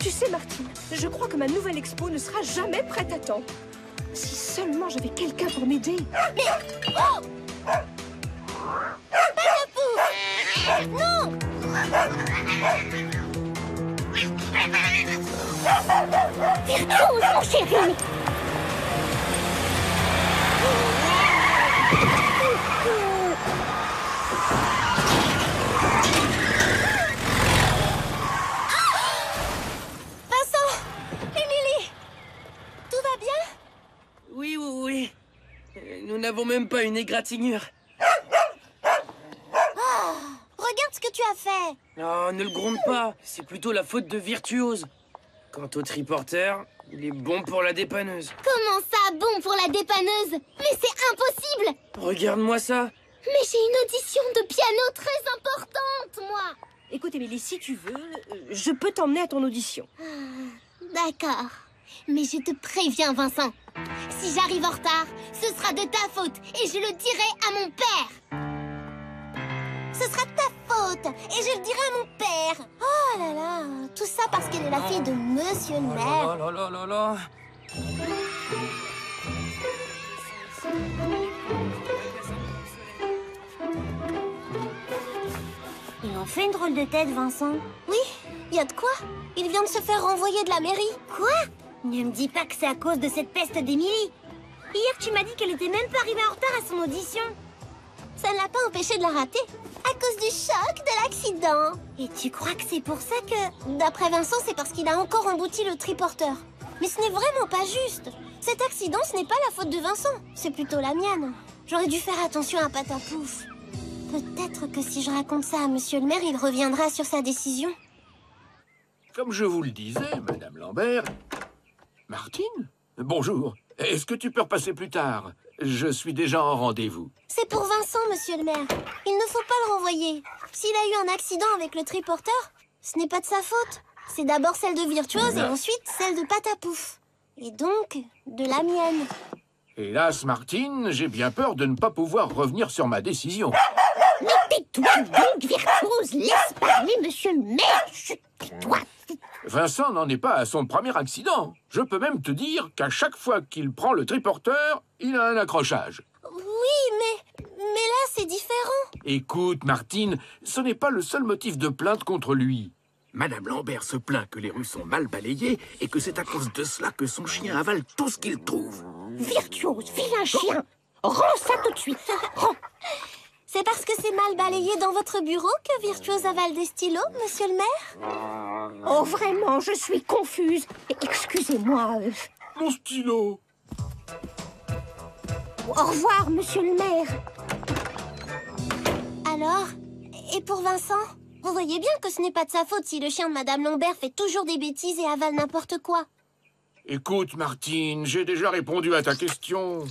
Tu sais, Martine, je crois que ma nouvelle expo ne sera jamais prête à temps. Si seulement j'avais quelqu'un pour m'aider. Mais... Oh! Patapou! Non! Virtuose, mon chéri! Vincent! Émilie! Tout va bien? Oui, oui, oui. Nous n'avons même pas une égratignure. Oh, regarde ce que tu as fait! Oh, ne le gronde pas. C'est plutôt la faute de Virtuose. Quant au triporteur, il est bon pour la dépanneuse. Comment ça, bon pour la dépanneuse? Mais c'est impossible! Regarde-moi ça. Mais j'ai une audition de piano très importante, moi! Écoute, Émilie, si tu veux, je peux t'emmener à ton audition. D'accord. Mais je te préviens, Vincent. Si j'arrive en retard, ce sera de ta faute et je le dirai à mon père. Ce sera de ta faute et je le dirai à mon père. Oh là là, tout ça parce qu'elle est la fille de Monsieur le maire. Oh là là là là là. Il en fait une drôle de tête, Vincent. Oui, il y a de quoi? Il vient de se faire renvoyer de la mairie. Quoi? Ne me dis pas que c'est à cause de cette peste d'Émilie. Hier, tu m'as dit qu'elle était même pas arrivée en retard à son audition. Ça ne l'a pas empêché de la rater. À cause du choc de l'accident. Et tu crois que c'est pour ça que... D'après Vincent, c'est parce qu'il a encore embouti le triporteur. Mais ce n'est vraiment pas juste. Cet accident, ce n'est pas la faute de Vincent. C'est plutôt la mienne. J'aurais dû faire attention à Patapouf. Peut-être que si je raconte ça à Monsieur le maire, il reviendra sur sa décision. Comme je vous le disais, Madame Lambert... Martine? Bonjour. Est-ce que tu peux repasser plus tard? Je suis déjà en rendez-vous. C'est pour Vincent, Monsieur le maire. Il ne faut pas le renvoyer. S'il a eu un accident avec le triporteur, ce n'est pas de sa faute. C'est d'abord celle de Virtuose et ensuite celle de Patapouf. Et donc, de la mienne. Hélas, Martine, j'ai bien peur de ne pas pouvoir revenir sur ma décision. Mais tais-toi donc, Virtuose. Laisse parler monsieur le maire. Chut, tais-toi. Vincent n'en est pas à son premier accident. Je peux même te dire qu'à chaque fois qu'il prend le triporteur, il a un accrochage. Oui, mais là, c'est différent. Écoute, Martine, ce n'est pas le seul motif de plainte contre lui. Madame Lambert se plaint que les rues sont mal balayées et que c'est à cause de cela que son chien avale tout ce qu'il trouve. Virtuose, vilain chien. Rends ça tout de suite. Rends. C'est parce que c'est mal balayé dans votre bureau que Virtuose avale des stylos, Monsieur le maire? Oh, vraiment, je suis confuse. Excusez-moi. Mon stylo! Au revoir, monsieur le maire. Alors? Et pour Vincent? Vous voyez bien que ce n'est pas de sa faute si le chien de Madame Lambert fait toujours des bêtises et avale n'importe quoi. Écoute, Martine, j'ai déjà répondu à ta question.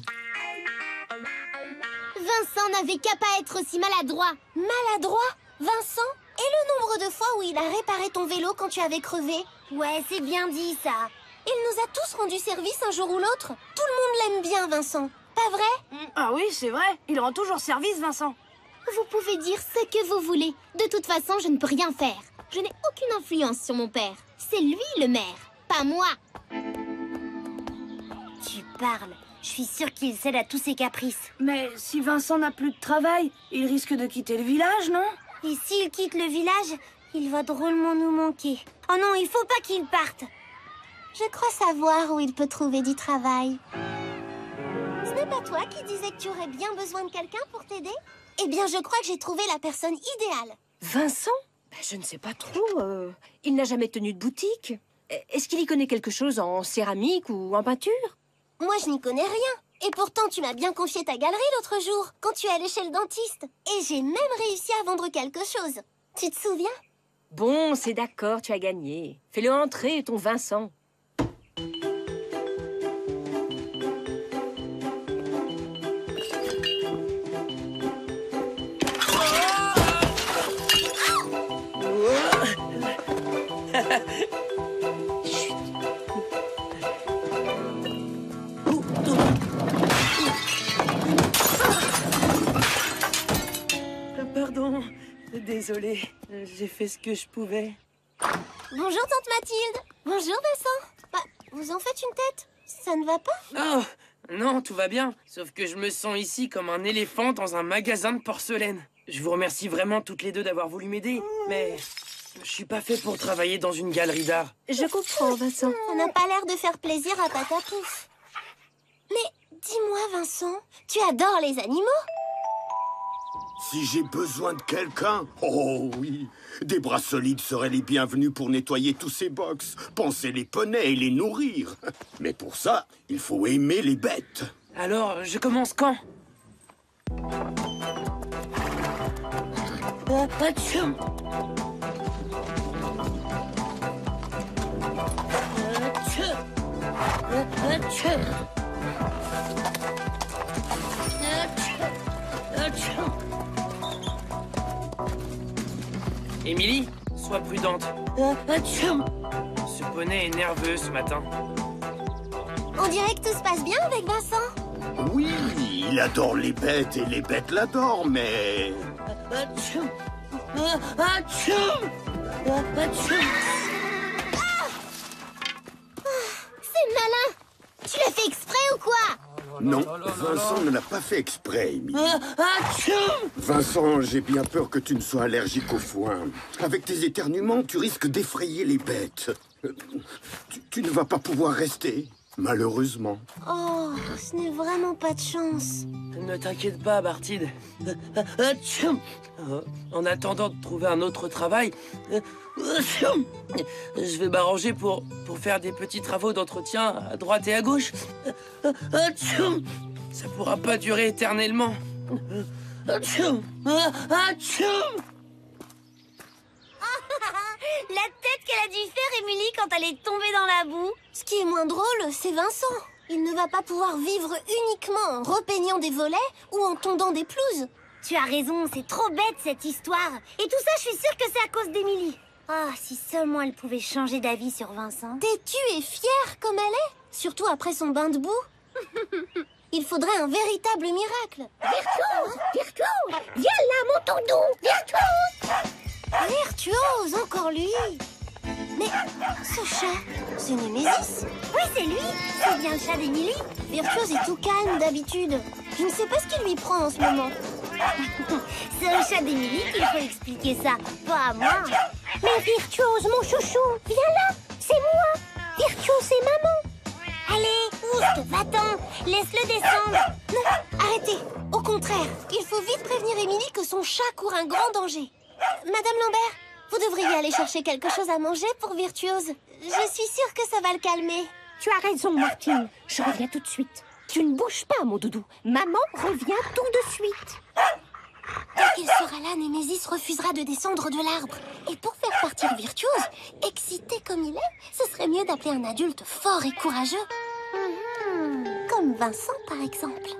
Vincent n'avait qu'à pas être aussi maladroit. Maladroit? Vincent? Et le nombre de fois où il a réparé ton vélo quand tu avais crevé? Ouais, c'est bien dit, ça. Il nous a tous rendu service un jour ou l'autre. Tout le monde l'aime bien, Vincent. Pas vrai? Ah oui, c'est vrai. Il rend toujours service, Vincent. Vous pouvez dire ce que vous voulez. De toute façon, je ne peux rien faire. Je n'ai aucune influence sur mon père. C'est lui le maire, pas moi. Tu parles. Je suis sûre qu'il cède à tous ses caprices. Mais si Vincent n'a plus de travail, il risque de quitter le village, non? Et s'il quitte le village, il va drôlement nous manquer. Oh non, il faut pas qu'il parte. Je crois savoir où il peut trouver du travail. Ce n'est pas toi qui disais que tu aurais bien besoin de quelqu'un pour t'aider? Eh bien, je crois que j'ai trouvé la personne idéale. Vincent? Je ne sais pas trop. Il n'a jamais tenu de boutique. Est-ce qu'il y connaît quelque chose en céramique ou en peinture? Moi, je n'y connais rien. Et pourtant, tu m'as bien confié ta galerie l'autre jour, quand tu es allé chez le dentiste. Et j'ai même réussi à vendre quelque chose. Tu te souviens? Bon, c'est d'accord, tu as gagné. Fais-le entrer, ton Vincent. Pardon, désolé, j'ai fait ce que je pouvais. Bonjour, tante Mathilde. Bonjour, Vincent. Bah, vous en faites une tête? Ça ne va pas? Oh, non, tout va bien. Sauf que je me sens ici comme un éléphant dans un magasin de porcelaine. Je vous remercie vraiment toutes les deux d'avoir voulu m'aider, mais je suis pas fait pour travailler dans une galerie d'art. Je comprends, Vincent. Ça n'a pas l'air de faire plaisir à Patapouf. Mais dis-moi, Vincent, tu adores les animaux? Si j'ai besoin de quelqu'un, oh oui, des bras solides seraient les bienvenus pour nettoyer tous ces box, panser les poneys et les nourrir. Mais pour ça, il faut aimer les bêtes. Alors, je commence quand? Atchoum. Émilie, sois prudente. Ce poney est nerveux ce matin. On dirait que tout se passe bien avec Vincent. Oui, il adore les bêtes et les bêtes l'adorent, mais... C'est malin. Tu l'as fait exprès ou quoi? Non, Vincent ne l'a pas fait exprès, Amy. Vincent, j'ai bien peur que tu ne sois allergique au foin. Avec tes éternuements, tu risques d'effrayer les bêtes. Tu ne vas pas pouvoir rester, malheureusement. Oh, ce n'est vraiment pas de chance. Ne t'inquiète pas, Bartide. En attendant de trouver un autre travail, je vais m'arranger pour faire des petits travaux d'entretien à droite et à gauche. Ça pourra pas durer éternellement. La tête qu'elle a dû faire, Émilie, quand elle est tombée dans la boue. Ce qui est moins drôle, c'est Vincent. Il ne va pas pouvoir vivre uniquement en repeignant des volets ou en tondant des pelouses. Tu as raison, c'est trop bête cette histoire. Et tout ça, je suis sûre que c'est à cause d'Émilie. Ah, si seulement elle pouvait changer d'avis sur Vincent. Têtue et fière comme elle est, surtout après son bain de boue. Il faudrait un véritable miracle. Virtuose, viens là, mon tonton. Virtuose, encore lui. Mais ce chat, c'est Némésis. Oui, c'est lui. C'est bien le chat d'Émilie. Virtuose est tout calme d'habitude. Je ne sais pas ce qui lui prend en ce moment. C'est au chat d'Émilie qu'il faut expliquer ça, pas à moi. Mais Virtuose, mon chouchou, viens là. C'est moi. Virtuose, c'est maman. Allez, oust, va-t'en. Laisse-le descendre. Non, arrêtez. Au contraire, il faut vite prévenir Émilie que son chat court un grand danger. Madame Lambert, vous devriez aller chercher quelque chose à manger pour Virtuose. Je suis sûre que ça va le calmer. Tu as raison, Martine. Je reviens tout de suite. Tu ne bouges pas, mon doudou. Maman revient tout de suite. Dès qu'il sera là, Némésis refusera de descendre de l'arbre. Et pour faire partir Virtuose, excité comme il est, ce serait mieux d'appeler un adulte fort et courageux. Comme Vincent, par exemple.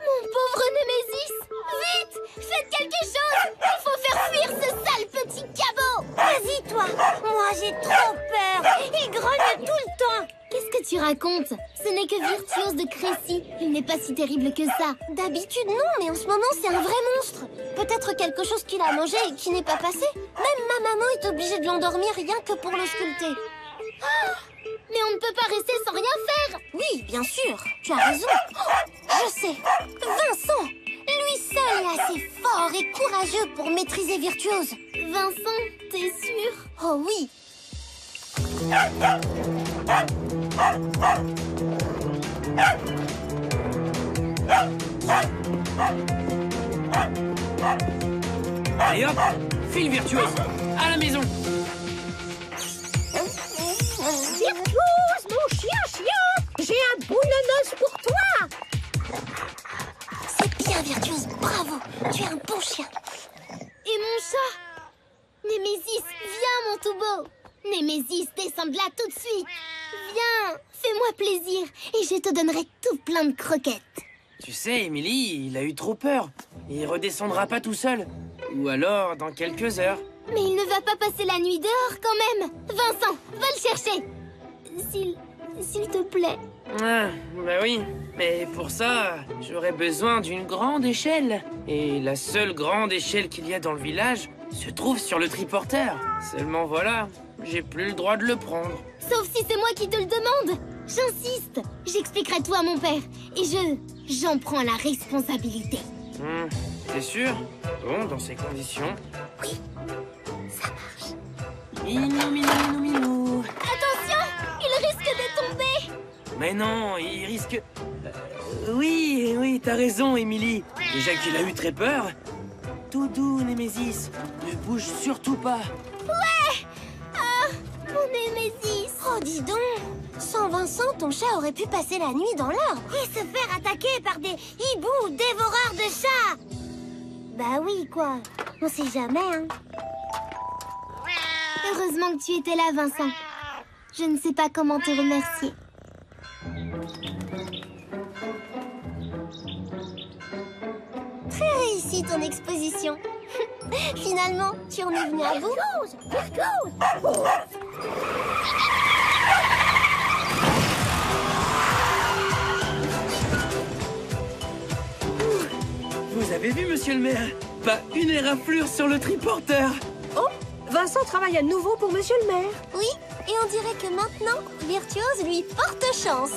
Mon pauvre Némésis! Vite! Faites quelque chose! Il faut faire fuir ce sale petit cabot! Vas-y, toi. Moi, j'ai trop peur. Il grogne tout le temps. Qu'est-ce que tu racontes? Ce n'est que Virtuose de Crécy. Il n'est pas si terrible que ça. D'habitude, non, mais en ce moment, c'est un vrai monstre. Peut-être quelque chose qu'il a mangé et qui n'est pas passé. Même ma maman est obligée de l'endormir rien que pour le sculpter. Ah, mais on ne peut pas rester sans rien faire. Oui, bien sûr. Tu as raison. Je sais. Vincent, lui seul est assez fort et courageux pour maîtriser Virtuose. Vincent, t'es sûr? Oh oui. Allez hop, file Virtuose, à la maison. Virtuose, mon chien, j'ai un boulonnos pour toi. C'est bien, Virtuose. Bravo. Tu es un bon chien. Et mon chat? Némésis, viens, mon tout beau. Némésis, descends de là tout de suite. Viens, fais-moi plaisir et je te donnerai tout plein de croquettes. Tu sais, Émilie, il a eu trop peur. Il redescendra pas tout seul. Ou alors dans quelques heures. Mais il ne va pas passer la nuit dehors quand même. Vincent, va le chercher. S'il te plaît. Ah, bah oui. Mais pour ça, j'aurais besoin d'une grande échelle. Et la seule grande échelle qu'il y a dans le village se trouve sur le triporteur. Seulement voilà, j'ai plus le droit de le prendre. Sauf si c'est moi qui te le demande. J'insiste. J'expliquerai tout à mon père. Et j'en prends la responsabilité. T'es sûr? Bon, dans ces conditions... Oui, ça marche. Minou, minou, minou, minou. Attention, il risque de tomber. Mais non, il risque... Oui, t'as raison, Émilie. Déjà qu'il a eu très peur. Tout doux, Némésis. Ne bouge surtout pas. Ouais. Ah, mon Némésis. Oh, dis donc, sans Vincent, ton chat aurait pu passer la nuit dans l'arbre et se faire attaquer par des hiboux dévoreurs de chats. Bah oui, quoi. On sait jamais, hein. Heureusement que tu étais là, Vincent. Je ne sais pas comment te remercier. Très réussi ton exposition. Finalement, tu en es venu à bout. Vous avez vu, monsieur le maire? Pas une éraflure sur le triporteur. Oh, Vincent travaille à nouveau pour monsieur le maire. Oui, et on dirait que maintenant, Virtuose lui porte chance.